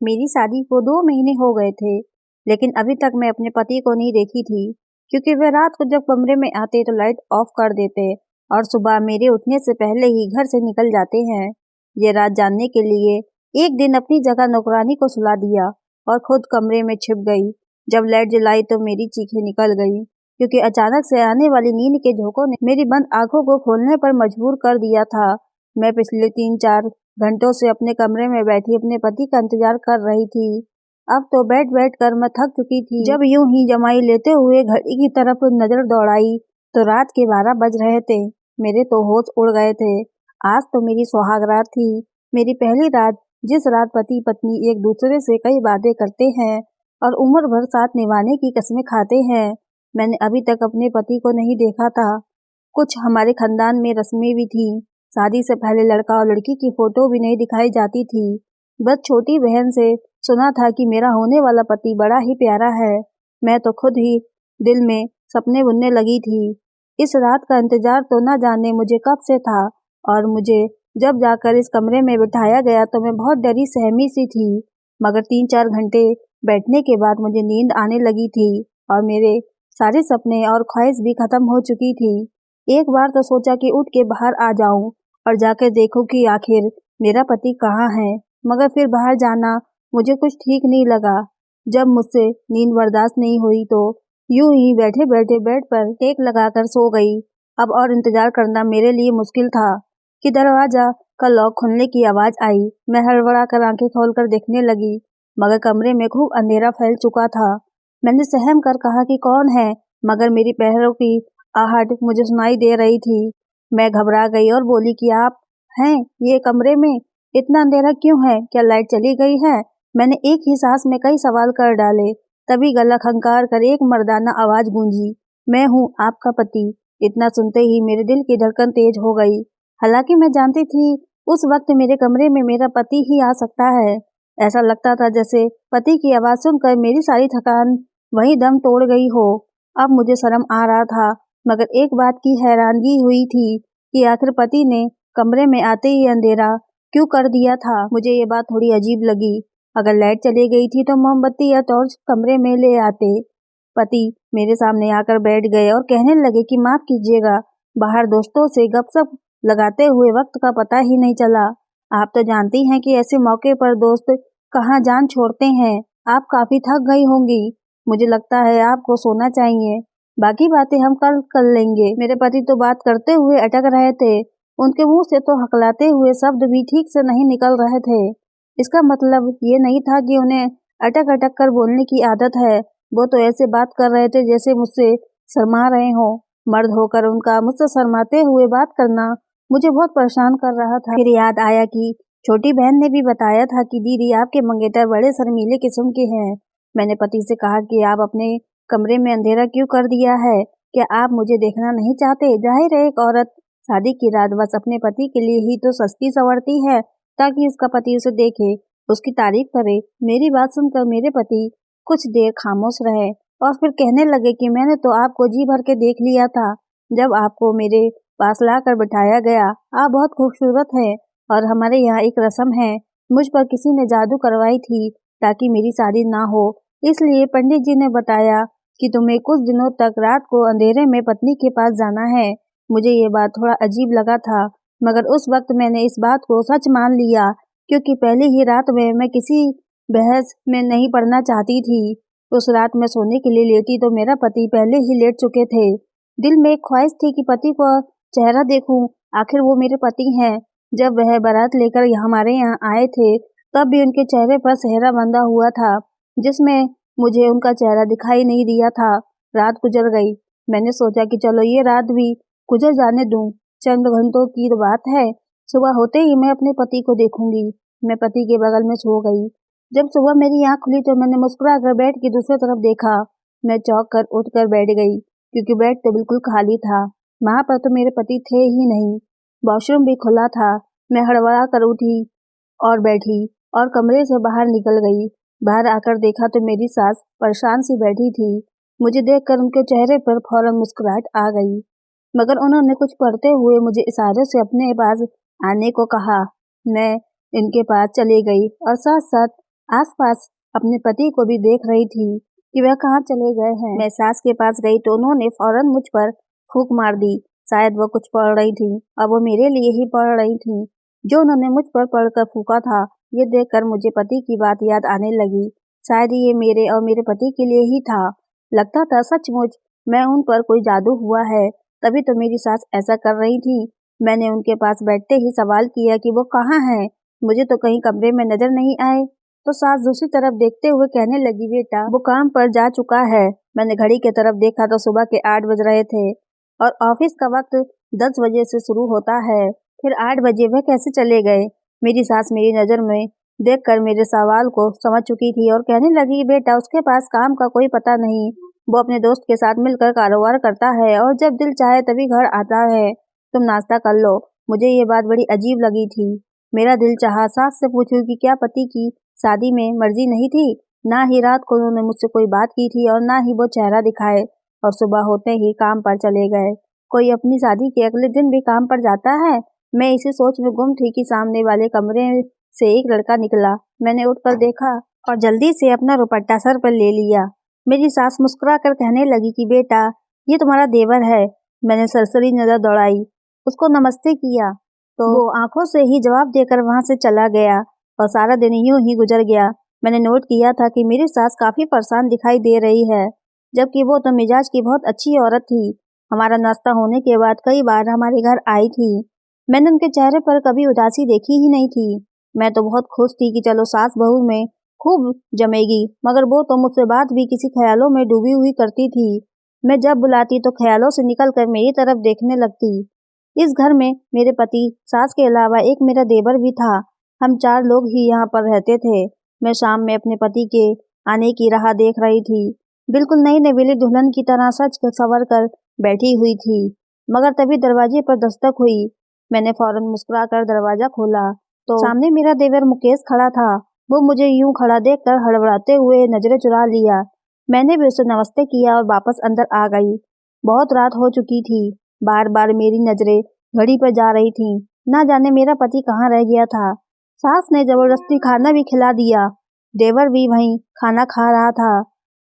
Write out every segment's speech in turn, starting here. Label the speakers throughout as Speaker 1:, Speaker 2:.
Speaker 1: मेरी शादी को 2 महीने हो गए थे, लेकिन अभी तक मैं अपने पति को नहीं देखी थी, क्योंकि वे रात को जब कमरे में आते तो लाइट ऑफ कर देते और सुबह मेरे उठने से पहले ही घर से निकल जाते हैं। ये रात जानने के लिए एक दिन अपनी जगह नौकरानी को सुला दिया और खुद कमरे में छिप गई। जब लाइट जलाई तो मेरी चीखें निकल गई, क्योंकि अचानक से आने वाली नींद के झोंकों ने मेरी बंद आंखों को खोलने पर मजबूर कर दिया था। मैं पिछले 3-4 घंटों से अपने कमरे में बैठी अपने पति का इंतजार कर रही थी। अब तो बैठ कर मैं थक चुकी थी। जब यूं ही जमाई लेते हुए घड़ी की तरफ नजर दौड़ाई तो रात के 12 बज रहे थे। मेरे तो होश उड़ गए थे। आज तो मेरी सुहाग रात थी, मेरी पहली रात, जिस रात पति पत्नी एक दूसरे से कई वादे करते हैं और उम्र भर साथ निभाने की कस्में खाते हैं। मैंने अभी तक अपने पति को नहीं देखा था। कुछ हमारे खानदान में रस्में भी थी। शादी से पहले लड़का और लड़की की फोटो भी नहीं दिखाई जाती थी। बस छोटी बहन से सुना था कि मेरा होने वाला पति बड़ा ही प्यारा है। मैं तो खुद ही दिल में सपने बुनने लगी थी। इस रात का इंतजार तो न जाने मुझे कब से था, और मुझे जब जाकर इस कमरे में बिठाया गया तो मैं बहुत डरी सहमी सी थी। मगर 3-4 घंटे बैठने के बाद मुझे नींद आने लगी थी और मेरे सारे सपने और ख्वाहिश भी खत्म हो चुकी थी। एक बार तो सोचा कि उठ के बाहर आ जाऊं और जाकर देखूं कि आखिर मेरा पति कहाँ है, मगर फिर बाहर जाना मुझे कुछ ठीक नहीं लगा। जब मुझसे नींद बर्दाश्त नहीं हुई तो यूं ही बैठे बैठे बेड पर टेक लगाकर सो गई। अब और इंतजार करना मेरे लिए मुश्किल था कि दरवाजा का लॉक खुलने की आवाज आई। मैं हड़बड़ा कर आंखें खोलकर देखने लगी, मगर कमरे में खूब अंधेरा फैल चुका था। मैंने सहम कर कहा कि कौन है, मगर मेरी पैरों की आहट मुझे सुनाई दे रही थी। मैं घबरा गई और बोली कि आप हैं ये कमरे में? इतना अंधेरा क्यों है? क्या लाइट चली गई है? मैंने एक ही सांस में कई सवाल कर डाले। तभी गला खंकार कर एक मर्दाना आवाज गूंजी, मैं हूँ आपका पति। इतना सुनते ही मेरे दिल की धड़कन तेज हो गई। हालांकि मैं जानती थी उस वक्त मेरे कमरे में मेरा पति ही आ सकता है। ऐसा लगता था जैसे पति की आवाज सुनकर मेरी सारी थकान वहीं दम तोड़ गई हो। अब मुझे शर्म आ रहा था, मगर एक बात की हैरानगी हुई थी कि आखिर पति ने कमरे में आते ही अंधेरा क्यों कर दिया था। मुझे ये बात थोड़ी अजीब लगी। अगर लाइट चली गई थी तो मोमबत्ती या टॉर्च कमरे में ले आते। पति मेरे सामने आकर बैठ गए और कहने लगे कि माफ कीजिएगा, बाहर दोस्तों से गपशप लगाते हुए वक्त का पता ही नहीं चला। आप तो जानती हैं कि ऐसे मौके पर दोस्त कहाँ जान छोड़ते हैं। आप काफी थक गई होंगी। मुझे लगता है आपको सोना चाहिए। बाकी बातें हम कल कर लेंगे। मेरे पति तो बात करते हुए अटक रहे थे। उनके मुंह से तो हकलाते हुए शब्द भी ठीक से नहीं निकल रहे थे। इसका मतलब ये नहीं था कि उन्हें अटक अटक कर बोलने की आदत है। वो तो ऐसे बात कर रहे थे जैसे मुझसे शर्मा रहे हो। मर्द होकर उनका मुझसे शर्माते हुए बात करना मुझे बहुत परेशान कर रहा था। फिर याद आया कि छोटी बहन ने भी बताया था कि दीदी आपके मंगेतर बड़े शर्मीले किस्म के हैं। मैंने पति से कहा कि आप अपने कमरे में अंधेरा क्यों कर दिया है? क्या आप मुझे देखना नहीं चाहते? जाहिर है एक औरत शादी की रात बस अपने पति के लिए ही तो सजती संवरती है, ताकि उसका पति उसे देखे, उसकी तारीफ करे। मेरी बात सुनकर मेरे पति कुछ देर खामोश रहे और फिर कहने लगे कि मैंने तो आपको जी भर के देख लिया था जब आपको मेरे पास लाकर बिठाया गया। आप बहुत खूबसूरत हैं और हमारे यहाँ एक रस्म है, मुझ पर किसी ने जादू करवाई थी ताकि मेरी शादी ना हो। इसलिए पंडित जी ने बताया कि तुम्हें कुछ दिनों तक रात को अंधेरे में पत्नी के पास जाना है। मुझे ये बात थोड़ा अजीब लगा था, मगर उस वक्त मैंने इस बात को सच मान लिया, क्योंकि पहली ही रात में मैं किसी बहस में नहीं पड़ना चाहती थी। उस रात मैं सोने के लिए लेटी तो मेरा पति पहले ही लेट चुके थे। दिल में एक ख्वाहिश थी कि पति को चेहरा देखूं, आखिर वो मेरे पति हैं। जब वह बारात लेकर हमारे यहाँ आए थे तब भी उनके चेहरे पर सेहरा बंधा हुआ था, जिसमें मुझे उनका चेहरा दिखाई नहीं दिया था। रात गुजर गई। मैंने सोचा कि चलो ये रात भी गुजर जाने दूं, चंद घंटों की तो बात है। सुबह होते ही मैं अपने पति को देखूंगी। मैं पति के बगल में सो गई। जब सुबह मेरी आंख खुली तो मैंने मुस्कुराकर बेड की दूसरी तरफ देखा। मैं चौंक कर उठकर बैठ गई, क्योंकि बेड तो बिल्कुल खाली था। वहां पर तो मेरे पति थे ही नहीं। वॉशरूम भी खुला था। मैं हड़बड़ा कर उठी और बैठी और कमरे से बाहर निकल गई। बाहर आकर देखा तो मेरी सास परेशान सी बैठी थी। मुझे देखकर उनके चेहरे पर फौरन मुस्कुराहट आ गई, मगर उन्होंने कुछ पढ़ते हुए मुझे इशारे से अपने पास आने को कहा। मैं इनके पास चली गई और साथ साथ आसपास अपने पति को भी देख रही थी कि वह कहाँ चले गए हैं। मैं सास के पास गई तो उन्होंने फौरन मुझ पर फूंक मार दी। शायद वो कुछ पढ़ रही थी और वो मेरे लिए ही पढ़ रही थी। जो उन्होंने मुझ पर पढ़कर फूंका था, ये देखकर मुझे पति की बात याद आने लगी। शायद ये मेरे और मेरे पति के लिए ही था। लगता था सचमुच मैं उन पर कोई जादू हुआ है, तभी तो मेरी सास ऐसा कर रही थी। मैंने उनके पास बैठते ही सवाल किया कि वो कहाँ हैं, मुझे तो कहीं कमरे में नजर नहीं आए। तो सास दूसरी तरफ देखते हुए कहने लगी, बेटा वो काम पर जा चुका है। मैंने घड़ी की तरफ देखा तो सुबह के 8 बज रहे थे और ऑफिस का वक्त 10 बजे से शुरू होता है। फिर 8 बजे वह कैसे चले गए? मेरी सास मेरी नजर में देखकर मेरे सवाल को समझ चुकी थी और कहने लगी, बेटा उसके पास काम का कोई पता नहीं। वो अपने दोस्त के साथ मिलकर कारोबार करता है और जब दिल चाहे तभी घर आता है। तुम नाश्ता कर लो। मुझे ये बात बड़ी अजीब लगी थी। मेरा दिल चाहा सास से पूछूं कि क्या पति की शादी में मर्जी नहीं थी। ना ही रात को उन्होंने मुझसे कोई बात की थी और ना ही वो चेहरा दिखाए और सुबह होते ही काम पर चले गए। कोई अपनी शादी के अगले दिन भी काम पर जाता है? मैं इसी सोच में गुम थी कि सामने वाले कमरे से एक लड़का निकला। मैंने उठकर देखा और जल्दी से अपना दुपट्टा सर पर ले लिया। मेरी सास मुस्कुरा कर कहने लगी कि बेटा ये तुम्हारा देवर है। मैंने सरसरी नजर दौड़ाई, उसको नमस्ते किया तो वो आंखों से ही जवाब देकर वहां से चला गया और सारा दिन यूं ही गुजर गया। मैंने नोट किया था कि मेरी सास काफी परेशान दिखाई दे रही है, जबकि वो तो मिजाज की बहुत अच्छी औरत थी। हमारा नाश्ता होने के बाद कई बार हमारे घर आई थी। मैंने उनके चेहरे पर कभी उदासी देखी ही नहीं थी। मैं तो बहुत खुश थी कि चलो सास बहू में खूब जमेगी, मगर वो तो मुझसे बात भी किसी ख्यालों में डूबी हुई करती थी। मैं जब बुलाती तो ख्यालों से निकलकर मेरी तरफ देखने लगती। इस घर में मेरे पति, सास के अलावा एक मेरा देवर भी था। हम 4 लोग ही यहाँ पर रहते थे। मैं शाम में अपने पति के आने की राह देख रही थी। बिल्कुल नई नवेली दुल्हन की तरह सज संवर कर बैठी हुई थी, मगर तभी दरवाजे पर दस्तक हुई। मैंने फौरन मुस्कुराकर दरवाजा खोला तो सामने मेरा देवर मुकेश खड़ा था। वो मुझे यूं खड़ा देखकर हड़बड़ाते हुए नजरें चुरा लिया। मैंने भी उसे नमस्ते किया और वापस अंदर आ गई। बहुत रात हो चुकी थी। बार बार मेरी नजरें घड़ी पर जा रही थीं। ना जाने मेरा पति कहाँ रह गया था। सास ने जबरदस्ती खाना भी खिला दिया। देवर भी वहीं खाना खा रहा था।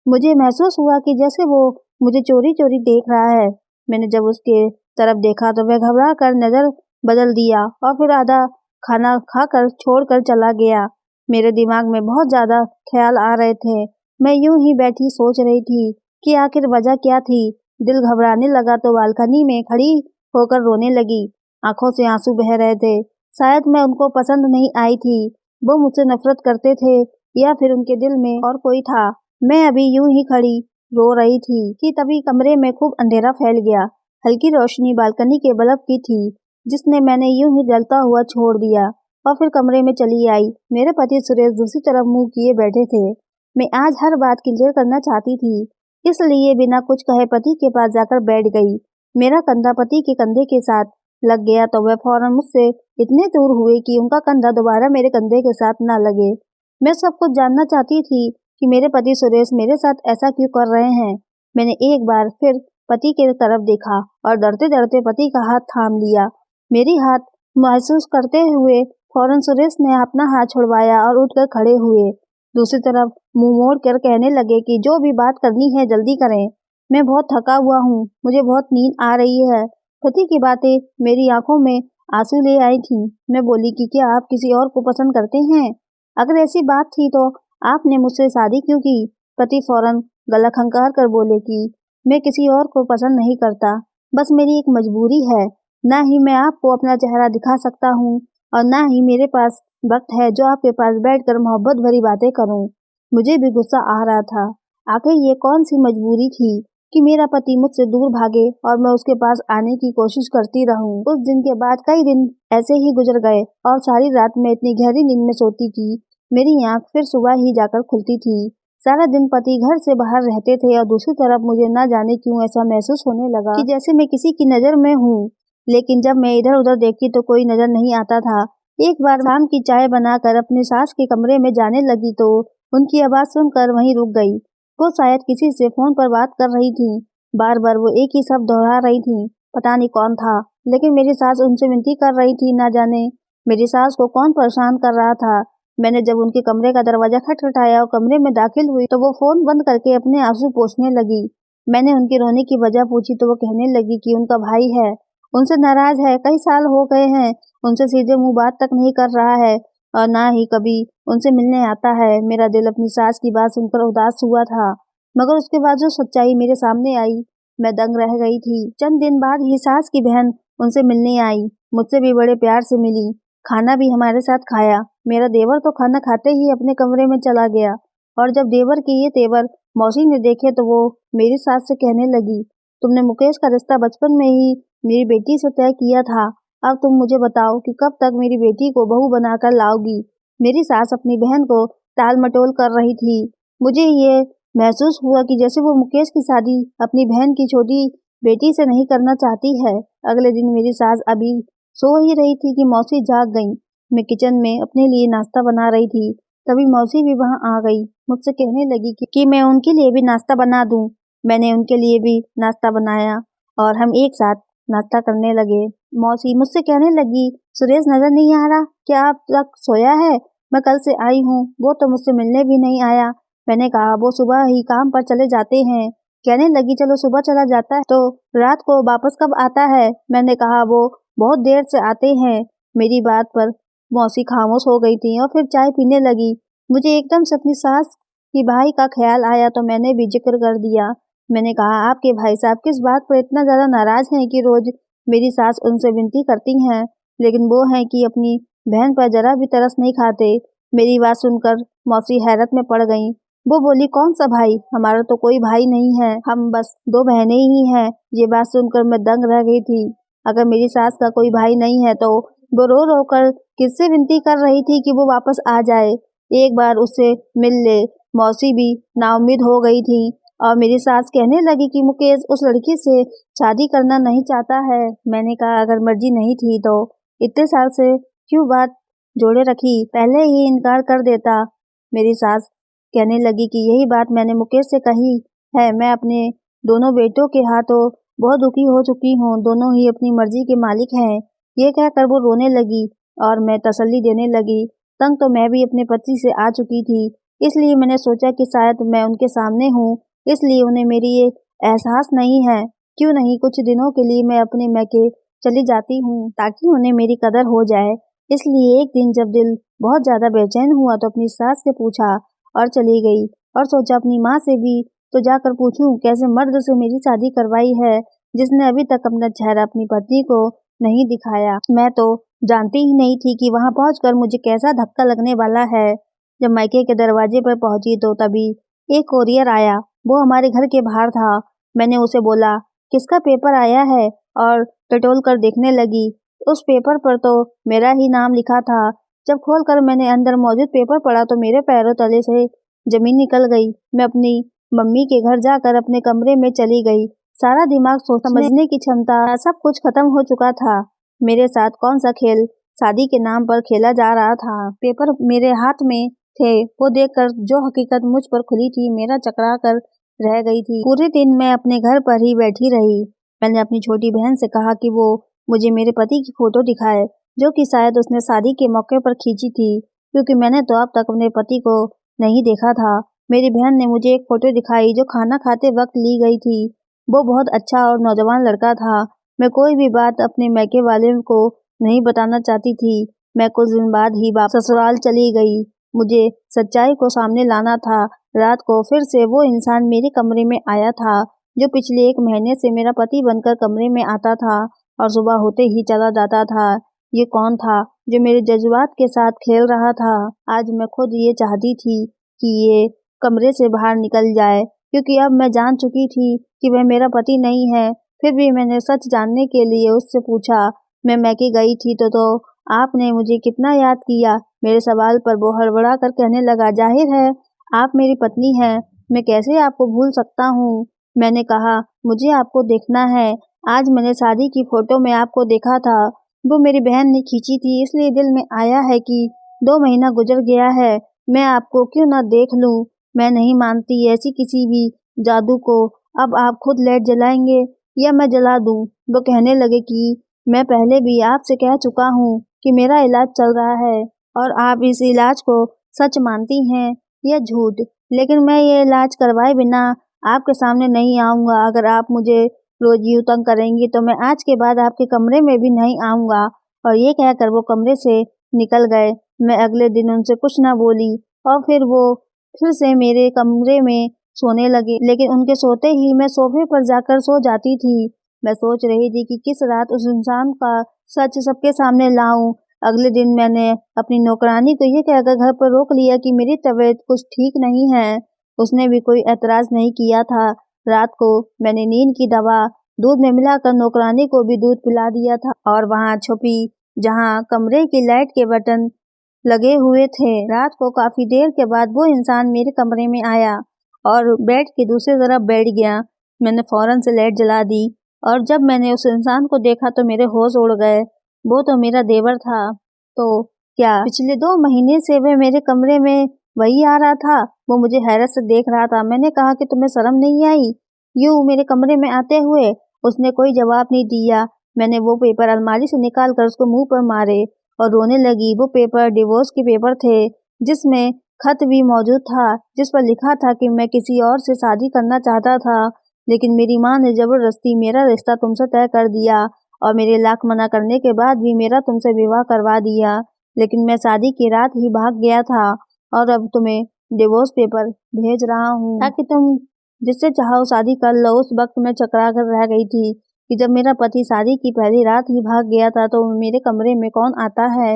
Speaker 1: मुझे महसूस हुआ कि जैसे वो मुझे चोरी चोरी देख रहा है। मैंने जब उसके तरफ देखा तो वह घबरा कर नजर बदल दिया और फिर आधा खाना खाकर छोड़कर चला गया। मेरे दिमाग में बहुत ज्यादा ख्याल आ रहे थे। मैं यूं ही बैठी सोच रही थी कि आखिर वजह क्या थी। दिल घबराने लगा तो बालकनी में खड़ी होकर रोने लगी। आंखों से आंसू बह रहे थे। शायद मैं उनको पसंद नहीं आई थी। वो मुझसे नफरत करते थे या फिर उनके दिल में और कोई था। मैं अभी यूं ही खड़ी रो रही थी कि तभी कमरे में खूब अंधेरा फैल गया। हल्की रोशनी बालकनी के बल्ब की थी, जिसने मैंने यूं ही जलता हुआ छोड़ दिया और फिर कमरे में चली आई। मेरे पति सुरेश दूसरी तरफ मुंह किए बैठे थे। मैं आज हर बात क्लियर करना चाहती थी, इसलिए बिना कुछ कहे पति के पास जाकर बैठ गई। मेरा कंधा पति के कंधे के साथ लग गया तो वह फौरन मुझसे इतने दूर हुए कि उनका कंधा दोबारा मेरे कंधे के साथ न लगे। मैं सब कुछ जानना चाहती थी कि मेरे पति सुरेश मेरे साथ ऐसा क्यों कर रहे हैं। मैंने एक बार फिर पति की तरफ देखा और डरते डरते पति का हाथ थाम लिया। मेरी हाथ महसूस करते हुए फौरन सुरेश ने अपना हाथ छुड़वाया और उठकर खड़े हुए। दूसरी तरफ मुंह मोड़ कर कहने लगे कि जो भी बात करनी है जल्दी करें। मैं बहुत थका हुआ हूँ, मुझे बहुत नींद आ रही है। पति की बातें मेरी आंखों में आंसू ले आई थी। मैं बोली कि क्या आप किसी और को पसंद करते हैं? अगर ऐसी बात थी तो आपने मुझसे शादी क्यों की? पति फौरन गला खंकार कर बोले कि मैं किसी और को पसंद नहीं करता, बस मेरी एक मजबूरी है। ना ही मैं आपको अपना चेहरा दिखा सकता हूँ और ना ही मेरे पास वक्त है जो आपके पास बैठकर मोहब्बत भरी बातें करूं। मुझे भी गुस्सा आ रहा था। आखिर ये कौन सी मजबूरी थी कि मेरा पति मुझसे दूर भागे और मैं उसके पास आने की कोशिश करती रहूं। उस दिन के बाद कई दिन ऐसे ही गुजर गए और सारी रात मैं इतनी गहरी नींद में सोती कि मेरी आंख फिर सुबह ही जाकर खुलती थी। सारा दिन पति घर से बाहर रहते थे और दूसरी तरफ मुझे न जाने क्यों ऐसा महसूस होने लगा कि जैसे मैं किसी की नजर में हूँ। लेकिन जब मैं इधर उधर देखती तो कोई नजर नहीं आता था। एक बार शाम की चाय बनाकर अपनी सास के कमरे में जाने लगी तो उनकी आवाज सुनकर वहीं रुक गई। वो शायद किसी से फोन पर बात कर रही थी। बार बार वो एक ही शब्द दोहरा रही थी, पता नहीं कौन था। लेकिन मेरी सास उनसे विनती कर रही थी, ना जाने मेरी सास को कौन परेशान कर रहा था। मैंने जब उनके कमरे का दरवाजा खटखटाया और कमरे में दाखिल हुई तो वो फोन बंद करके अपने आंसू पोंछने लगी। मैंने उनके रोने की वजह पूछी तो वो कहने लगी कि उनका भाई है, उनसे नाराज है, कई साल हो गए हैं, उनसे सीधे मुंह बात तक नहीं कर रहा है और ना ही कभी उनसे मिलने आता है। मेरा दिल अपनी सास की बात सुनकर उदास हुआ था, मगर उसके बाद जो सच्चाई मेरे सामने आई, मैं दंग रह गई थी। चंद दिन बाद ही सास की बहन उनसे मिलने आई, मुझसे भी बड़े प्यार से मिली, खाना भी हमारे साथ खाया। मेरा देवर तो खाना खाते ही अपने कमरे में चला गया और जब देवर के ये तेवर मौसी ने देखे तो वो मेरी सास से कहने लगी, तुमने मुकेश का रिश्ता बचपन में ही मेरी बेटी से तय किया था, अब तुम मुझे बताओ कि कब तक मेरी बेटी को बहू बनाकर लाओगी। मेरी सास अपनी बहन को टाल मटोल कर रही थी। मुझे ये महसूस हुआ कि जैसे वो मुकेश की शादी अपनी बहन की छोटी बेटी से नहीं करना चाहती है। अगले दिन मेरी सास अभी सो ही रही थी कि मौसी जाग गई। मैं किचन में अपने लिए नाश्ता बना रही थी, तभी मौसी भी वहां आ गई। मुझसे कहने लगी कि मैं उनके लिए भी नाश्ता बना दूं। मैंने उनके लिए भी नाश्ता बनाया और हम एक साथ नाश्ता करने लगे। मौसी मुझसे कहने लगी, सुरेश नजर नहीं आ रहा, क्या अब तक सोया है? मैं कल से आई हूँ, वो तो मुझसे मिलने भी नहीं आया। मैंने कहा वो सुबह ही काम पर चले जाते हैं। कहने लगी, चलो सुबह चला जाता है तो रात को वापस कब आता है? मैंने कहा वो बहुत देर से आते हैं। मेरी बात पर मौसी खामोश हो गई थी और फिर चाय पीने लगी। मुझे एकदम से अपनी सास की भाई का ख्याल आया तो मैंने भी जिक्र कर दिया। मैंने कहा, आपके भाई साहब किस बात पर इतना ज्यादा नाराज हैं कि रोज मेरी सास उनसे विनती करती हैं, लेकिन वो हैं कि अपनी बहन पर जरा भी तरस नहीं खाते। मेरी बात सुनकर मौसी हैरत में पड़ गईं। वो बोली, कौन सा भाई? हमारा तो कोई भाई नहीं है, हम बस दो बहनें ही हैं। ये बात सुनकर मैं दंग रह गई थी। अगर मेरी सास का कोई भाई नहीं है तो वो रो रो कर किससे विनती कर रही थी कि वो वापस आ जाए, एक बार उससे मिल ले। मौसी भी नाउम्मीद हो गई थी और मेरी सास कहने लगी कि मुकेश उस लड़की से शादी करना नहीं चाहता है। मैंने कहा, अगर मर्जी नहीं थी तो इतने साल से क्यों बात जोड़े रखी, पहले ही इनकार कर देता। मेरी सास कहने लगी कि यही बात मैंने मुकेश से कही है, मैं अपने दोनों बेटों के हाथों बहुत दुखी हो चुकी हूँ, दोनों ही अपनी मर्जी के मालिक हैं। ये कहकर वो रोने लगी और मैं तसल्ली देने लगी। तंग तो मैं भी अपने पति से आ चुकी थी, इसलिए मैंने सोचा कि शायद मैं उनके सामने हूँ, इसलिए उन्हें मेरी ये एहसास नहीं है। क्यों नहीं कुछ दिनों के लिए मैं अपने मैके चली जाती हूँ ताकि उन्हें मेरी कदर हो जाए। इसलिए एक दिन जब दिल बहुत ज्यादा बेचैन हुआ तो अपनी सास से पूछा और चली गई और सोचा अपनी माँ से भी तो जाकर पूछूं कैसे मर्द से मेरी शादी करवाई है जिसने अभी तक अपना चेहरा अपनी पत्नी को नहीं दिखाया। मैं तो जानती ही नहीं थी कि वहां पहुंचकर मुझे कैसा धक्का लगने वाला है। जब मायके के दरवाजे पर पहुंची तो तभी एक कोरियर आया, वो हमारे घर के बाहर था। मैंने उसे बोला, किसका पेपर आया है, और टटोल कर देखने लगी। उस पेपर पर तो मेरा ही नाम लिखा था। जब खोलकर मैंने अंदर मौजूद पेपर पढ़ा तो मेरे पैरों तले से जमीन निकल गई। मैं अपनी मम्मी के घर जाकर अपने कमरे में चली गई। सारा दिमाग सोच समझने की क्षमता सब कुछ खत्म हो चुका था। मेरे साथ कौन सा खेल शादी के नाम पर खेला जा रहा था। पेपर मेरे हाथ में थे, वो देखकर जो हकीकत मुझ पर खुली थी, मेरा चकरा कर रह गई थी। पूरे दिन मैं अपने घर पर ही बैठी रही। मैंने अपनी छोटी बहन से कहा कि वो मुझे मेरे पति की फोटो दिखाए, जो कि शायद उसने शादी के मौके पर खींची थी, क्योंकि मैंने तो अब तक अपने पति को नहीं देखा था। मेरी बहन ने मुझे एक फोटो दिखाई जो खाना खाते वक्त ली गई थी। वो बहुत अच्छा और नौजवान लड़का था। मैं कोई भी बात अपने मैके वाले को नहीं बताना चाहती थी। मैं कुछ दिन बाद ही वापस ससुराल चली गई। मुझे सच्चाई को सामने लाना था। रात को फिर से वो इंसान मेरे कमरे में आया था जो पिछले 1 महीने से मेरा पति बनकर कमरे में आता था और सुबह होते ही चला जाता था। ये कौन था जो मेरे जज्बात के साथ खेल रहा था? आज मैं खुद ये चाहती थी कि ये कमरे से बाहर निकल जाए, क्योंकि अब मैं जान चुकी थी कि वह मेरा पति नहीं है। फिर भी मैंने सच जानने के लिए उससे पूछा, मैं मैके गई थी तो आपने मुझे कितना याद किया? मेरे सवाल पर वो हड़बड़ा कर कहने लगा, जाहिर है आप मेरी पत्नी हैं, मैं कैसे आपको भूल सकता हूँ। मैंने कहा, मुझे आपको देखना है। आज मैंने शादी की फोटो में आपको देखा था, वो मेरी बहन ने खींची थी, इसलिए दिल में आया है कि 2 महीना गुजर गया है, मैं आपको क्यों न देख लूं। मैं नहीं मानती ऐसी किसी भी जादू को। अब आप खुद लाइट जलाएंगे या मैं जला दूं? वो कहने लगे कि मैं पहले भी आपसे कह चुका हूँ कि मेरा इलाज चल रहा है, और आप इस इलाज को सच मानती हैं या झूठ। लेकिन मैं ये इलाज करवाए बिना आपके सामने नहीं आऊँगा। अगर आप मुझे रोज़ यूँ तंग करेंगी तो मैं आज के बाद आपके कमरे में भी नहीं आऊँगा। और ये कहकर वो कमरे से निकल गए। मैं अगले दिन उनसे कुछ ना बोली और फिर वो फिर से मेरे कमरे में सोने लगे। लेकिन उनके सोते ही मैं सोफे पर जाकर सो जाती थी। मैं सोच रही थी कि किस रात उस इंसान का सच सबके सामने लाऊं। अगले दिन मैंने अपनी नौकरानी को ये कहकर घर पर रोक लिया कि मेरी तबीयत कुछ ठीक नहीं है। उसने भी कोई एतराज नहीं किया था। रात को मैंने नींद की दवा दूध में मिलाकर नौकरानी को भी दूध पिला दिया था और वहां छुपी जहां कमरे की लाइट के बटन लगे हुए थे। रात को काफी देर के बाद वो इंसान मेरे कमरे में आया और बेड की दूसरी तरफ बैठ गया। मैंने फौरन से लाइट जला दी और जब मैंने उस इंसान को देखा तो मेरे होश उड़ गए। वो तो मेरा देवर था। तो क्या पिछले 2 महीने से वह मेरे कमरे में वही आ रहा था? वो मुझे हैरत से देख रहा था। मैंने कहा कि तुम्हें शर्म नहीं आई यूं मेरे कमरे में आते हुए? उसने कोई जवाब नहीं दिया। मैंने वो पेपर अलमारी से निकाल कर उसको मुंह पर मारे और रोने लगी। वो पेपर डिवोर्स के पेपर थे जिसमें खत भी मौजूद था जिस पर लिखा था कि मैं किसी और से शादी करना चाहता था, लेकिन मेरी माँ ने जबरदस्ती मेरा रिश्ता तुमसे तय कर दिया और मेरे लाख मना करने के बाद भी मेरा तुमसे विवाह करवा दिया। लेकिन मैं शादी की रात ही भाग गया था और अब तुम्हें डिवोर्स पेपर भेज रहा हूँ ताकि तुम जिससे चाहो शादी कर लो। उस वक्त मैं चकरा कर रह गई थी कि जब मेरा पति शादी की पहली रात ही भाग गया था तो मेरे कमरे में कौन आता है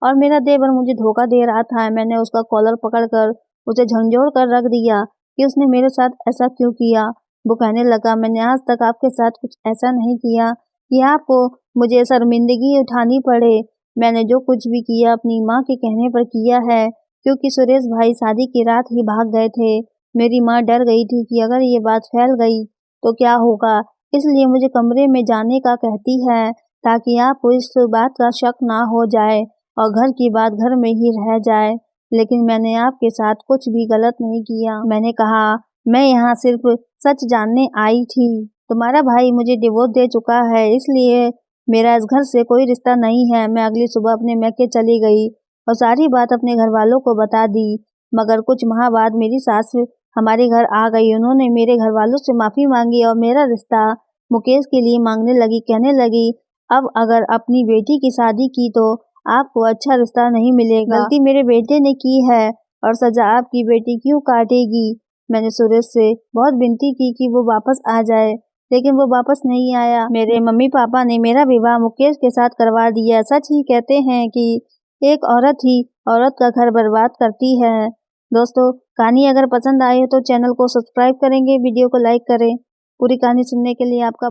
Speaker 1: और मेरा देवर मुझे धोखा दे रहा था। मैंने उसका कॉलर पकड़कर उसे झंझोड़ कर रख दिया कि उसने मेरे साथ ऐसा क्यों किया। वो कहने लगा, मैंने आज तक आपके साथ कुछ ऐसा नहीं किया कि आपको मुझे शर्मिंदगी उठानी पड़े। मैंने जो कुछ भी किया अपनी माँ के कहने पर किया है, क्योंकि सुरेश भाई शादी की रात ही भाग गए थे। मेरी माँ डर गई थी कि अगर ये बात फैल गई तो क्या होगा, इसलिए मुझे कमरे में जाने का कहती है ताकि आपको इस बात का शक ना हो जाए और घर की बात घर में ही रह जाए। लेकिन मैंने आपके साथ कुछ भी गलत नहीं किया। मैंने कहा, मैं यहाँ सिर्फ सच जानने आई थी। तुम्हारा भाई मुझे डिवोर्स दे चुका है, इसलिए मेरा इस घर से कोई रिश्ता नहीं है। मैं अगली सुबह अपने मैके चली गई और सारी बात अपने घर वालों को बता दी। मगर कुछ माह बाद मेरी सास हमारे घर आ गई। उन्होंने मेरे घर वालों से माफी मांगी और मेरा रिश्ता मुकेश के लिए मांगने लगी। कहने लगी, अब अगर अपनी बेटी की शादी की तो आपको अच्छा रिश्ता नहीं मिलेगा। गलती मेरे बेटे ने की है और सजा आपकी बेटी क्यों काटेगी। मैंने सुरेश से बहुत विनती की कि वो वापस आ जाए, लेकिन वो वापस नहीं आया। मेरे मम्मी पापा ने मेरा विवाह मुकेश के साथ करवा दिया। सच ही कहते हैं कि एक औरत ही औरत का घर बर्बाद करती है। दोस्तों, कहानी अगर पसंद आई हो तो चैनल को सब्सक्राइब करेंगे, वीडियो को लाइक करें। पूरी कहानी सुनने के लिए आपका